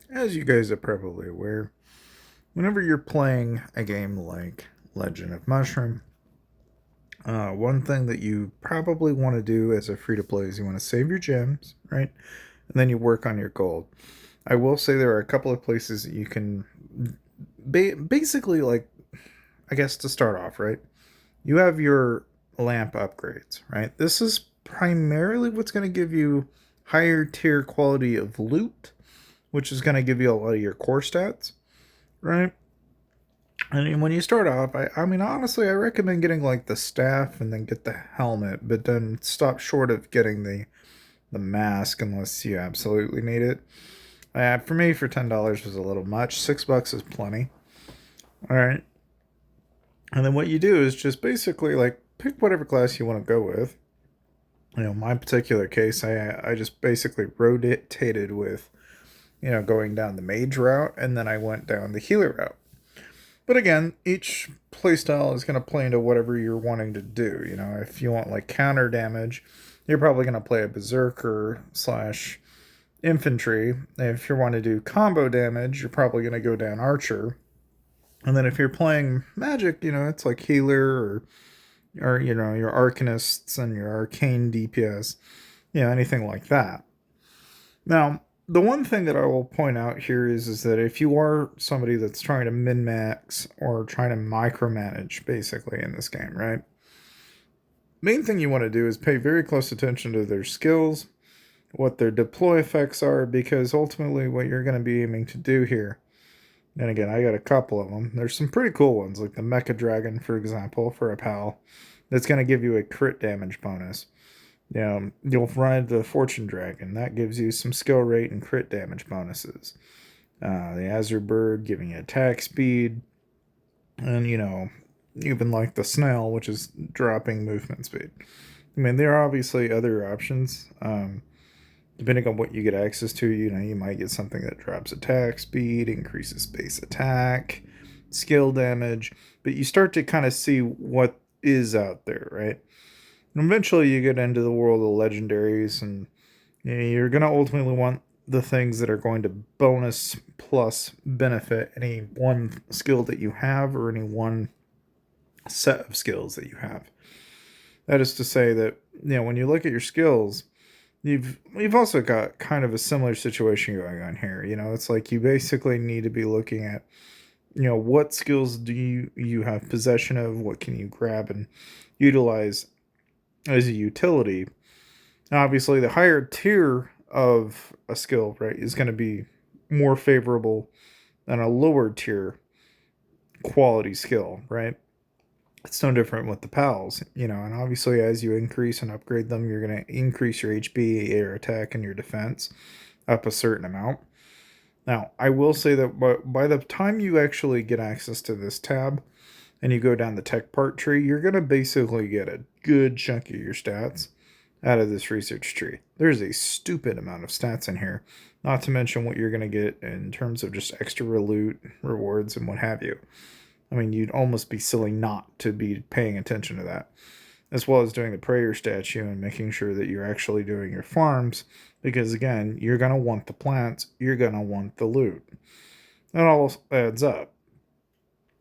As you guys are probably aware, whenever you're playing a game like Legend of Mushroom, one thing that you probably want to do as a free to play is you want to save your gems, right? And then you work on your gold. I will say there are a couple of places that you can basically, like, I guess to start off, right? You have your lamp upgrades, right? This is primarily what's going to give you higher tier quality of loot, which is going to give you a lot of your core stats, right? And when you start off, I mean, honestly, I recommend getting like the staff and then get the helmet, but then stop short of getting the mask unless you absolutely need it. For me, for $10 was a little much. $6 is plenty. All right, and then what you do is just basically like pick whatever class you want to go with. My particular case, I just basically rotated with going down the mage route, and then I went down the healer route. But again, each playstyle is going to play into whatever you're wanting to do. If you want like counter damage, you're probably going to play a berserker slash infantry. If you want to do combo damage, you're probably going to go down archer. And then if you're playing magic, it's like healer or your arcanists and your arcane DPS, anything like that. Now, the one thing that I will point out here is that if you are somebody that's trying to min max or trying to micromanage basically in this game, right? Main thing you want to do is pay very close attention to their skills, what their deploy effects are, because ultimately what you're going to be aiming to do here. And again, I got a couple of them. There's some pretty cool ones, like the Mecha Dragon, for example, for a pal, that's going to give you a crit damage bonus. You'll ride the Fortune Dragon. That gives you some skill rate and crit damage bonuses. The Azure Bird giving you attack speed. And, even like the Snail, which is dropping movement speed. I mean, there are obviously other options. Depending on what you get access to, you might get something that drops attack speed, increases base attack, skill damage. But you start to kind of see what is out there, right? And eventually you get into the world of legendaries, and you're going to ultimately want the things that are going to bonus plus benefit any one skill that you have or any one set of skills that you have. That is to say that, when you look at your skills, you've also got kind of a similar situation going on here. It's like you basically need to be looking at, what skills do you have possession of, what can you grab and utilize as a utility. Now, obviously, the higher tier of a skill, right, is going to be more favorable than a lower tier quality skill, right? It's no different with the pals, and obviously, as you increase and upgrade them, you're going to increase your HP, air attack, and your defense up a certain amount. Now, I will say that by the time you actually get access to this tab and you go down the tech part tree, you're going to basically get a good chunk of your stats out of this research tree. There's a stupid amount of stats in here, not to mention what you're going to get in terms of just extra loot, rewards, and what have you. I mean, you'd almost be silly not to be paying attention to that, as well as doing the prayer statue and making sure that you're actually doing your farms, because again, you're going to want the plants, you're going to want the loot. It all adds up.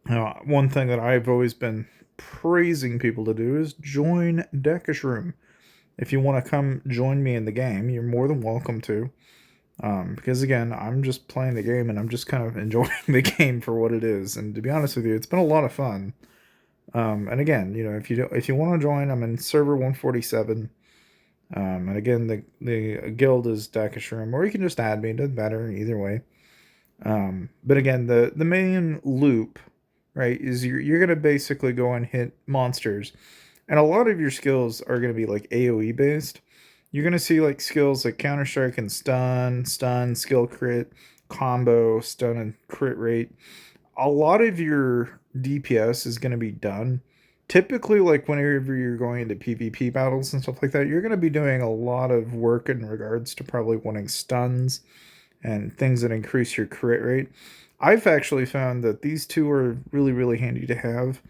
Now, one thing that I've always been praising people to do is join Dakanoth. If you want to come join me in the game, you're more than welcome to. Because again, I'm just playing the game and I'm just kind of enjoying the game for what it is. And to be honest with you, it's been a lot of fun. And again, if you want to join, I'm in server 147. And again, the guild is Dakashroom, or you can just add me. It doesn't matter either way. But again, the main loop, right, is you're gonna basically go and hit monsters, and a lot of your skills are gonna be like AOE based. You're gonna see like skills like Counter Strike and stun, skill crit, combo, stun and crit rate. A lot of your DPS is gonna be done. Typically, like whenever you're going into PvP battles and stuff like that, you're gonna be doing a lot of work in regards to probably wanting stuns and things that increase your crit rate. I've actually found that these two are really, really handy to have.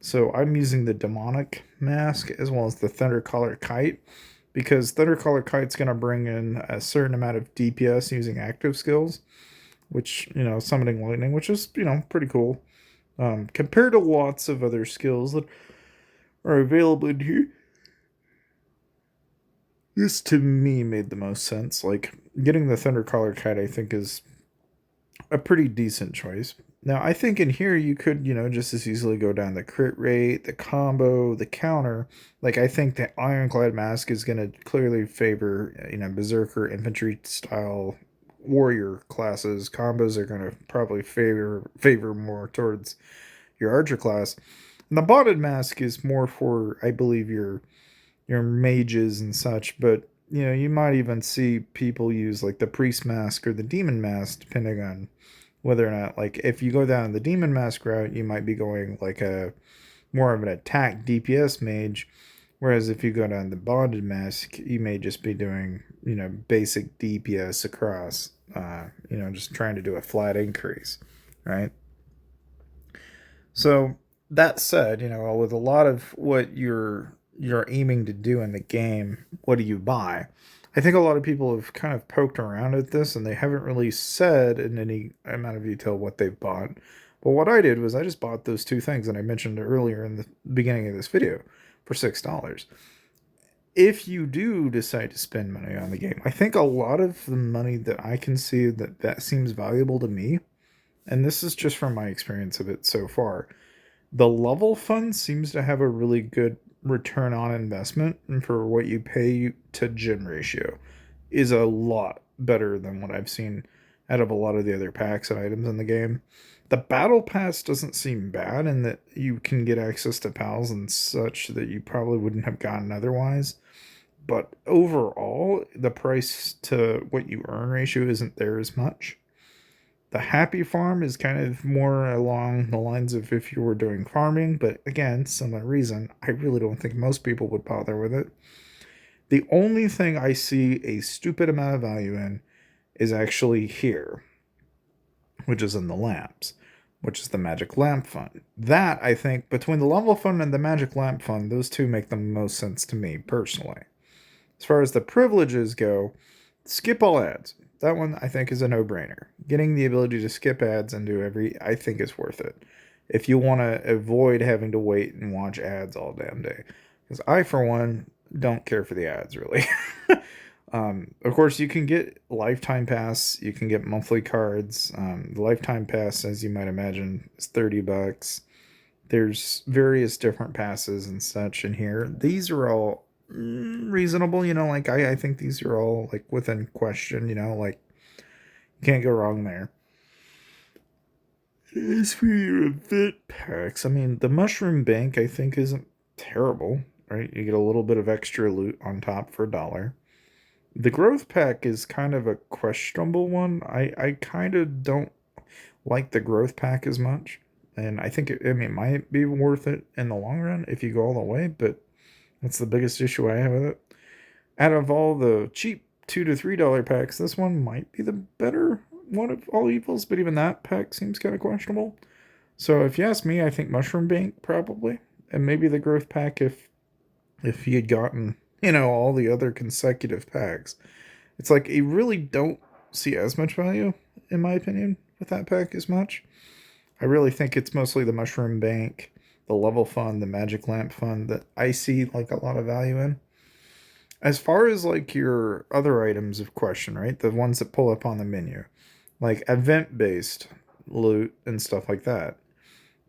So I'm using the demonic mask as well as the thunder collar kite because Thundercaller Kite's going to bring in a certain amount of DPS using active skills, which, summoning lightning, which is, pretty cool. Compared to lots of other skills that are available in here, this to me made the most sense. Like, getting the Thundercaller Kite, I think, is a pretty decent choice. Now, I think in here you could, just as easily go down the crit rate, the combo, the counter. Like, I think the Ironclad Mask is going to clearly favor, Berserker, infantry style warrior classes. Combos are going to probably favor more towards your archer class. And the Bonded Mask is more for, I believe, your mages and such, but you might even see people use like the priest mask or the demon mask, depending on whether or not, like, if you go down the demon mask route, you might be going like a more of an attack DPS mage, whereas if you go down the bonded mask, you may just be doing basic DPS across, just trying to do a flat increase, right? So that said, with a lot of what you're aiming to do in the game, what do you buy? I think a lot of people have kind of poked around at this and they haven't really said in any amount of detail what they've bought. But what I did was I just bought those two things that I mentioned earlier in the beginning of this video for $6. If you do decide to spend money on the game, I think a lot of the money that I can see that seems valuable to me, and this is just from my experience of it so far, the level fund seems to have a really good return on investment, and for what you pay to gen ratio is a lot better than what I've seen out of a lot of the other packs and items in the game. The battle pass doesn't seem bad in that you can get access to pals and such that you probably wouldn't have gotten otherwise. But overall, the price to what you earn ratio isn't there as much. The happy farm is kind of more along the lines of if you were doing farming, but again, similar reason, I really don't think most people would bother with it. The only thing I see a stupid amount of value in is actually here, which is in the lamps, which is the magic lamp fund. That, I think, between the level fund and the magic lamp fund, those two make the most sense to me personally. As far as the privileges go, skip all ads. That one I think is a no-brainer. Getting the ability to skip ads and do I think is worth it. If you want to avoid having to wait and watch ads all damn day. Because I, for one, don't care for the ads, really. Of course, you can get lifetime pass. You can get monthly cards. The lifetime pass, as you might imagine, is $30. There's various different passes and such in here. These are all reasonable, like I think these are all like within question, like you can't go wrong there. As for your event packs, I mean, the mushroom bank I think isn't terrible, right? You get a little bit of extra loot on top for $1. The growth pack is kind of a questionable one. I kind of don't like the growth pack as much, and I think it might be worth it in the long run if you go all the way, but that's the biggest issue I have with it. Out of all the cheap $2 to $3 packs, this one might be the better one of all evils, but even that pack seems kind of questionable. So if you ask me, I think Mushroom Bank probably, and maybe the growth pack if he had gotten all the other consecutive packs. It's like you really don't see as much value, in my opinion, with that pack as much. I really think it's mostly the Mushroom Bank, the level fund, the magic lamp fund that I see like a lot of value in. As far as like your other items of question, right? The ones that pull up on the menu, like event based loot and stuff like that.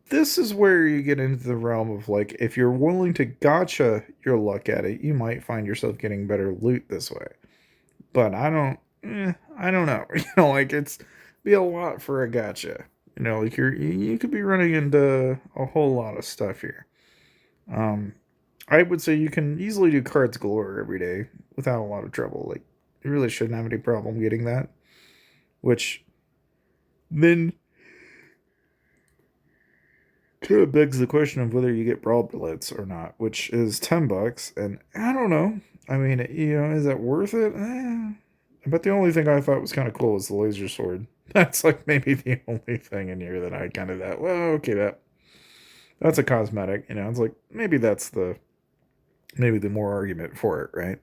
This is where you get into the realm of like, if you're willing to gotcha your luck at it, you might find yourself getting better loot this way. But I don't know. Like it's be a lot for a gotcha. Like you could be running into a whole lot of stuff here. I would say you can easily do cards galore every day without a lot of trouble. Like you really shouldn't have any problem getting that. Which then kind of begs the question of whether you get brawl blitz or not, which is $10, and I don't know. I mean, is it worth it? But the only thing I thought was kind of cool was the laser sword. That's like maybe the only thing in here that I kind of thought, well, okay, that's a cosmetic. It's like maybe the more argument for it, right?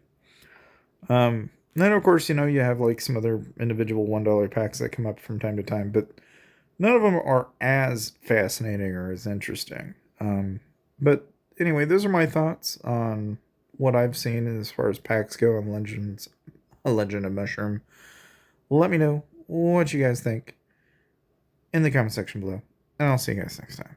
Then of course, you have like some other individual $1 packs that come up from time to time, but none of them are as fascinating or as interesting. But anyway, those are my thoughts on what I've seen as far as packs go on A Legend of Mushroom. Let me know what you guys think in the comment section below, and I'll see you guys next time.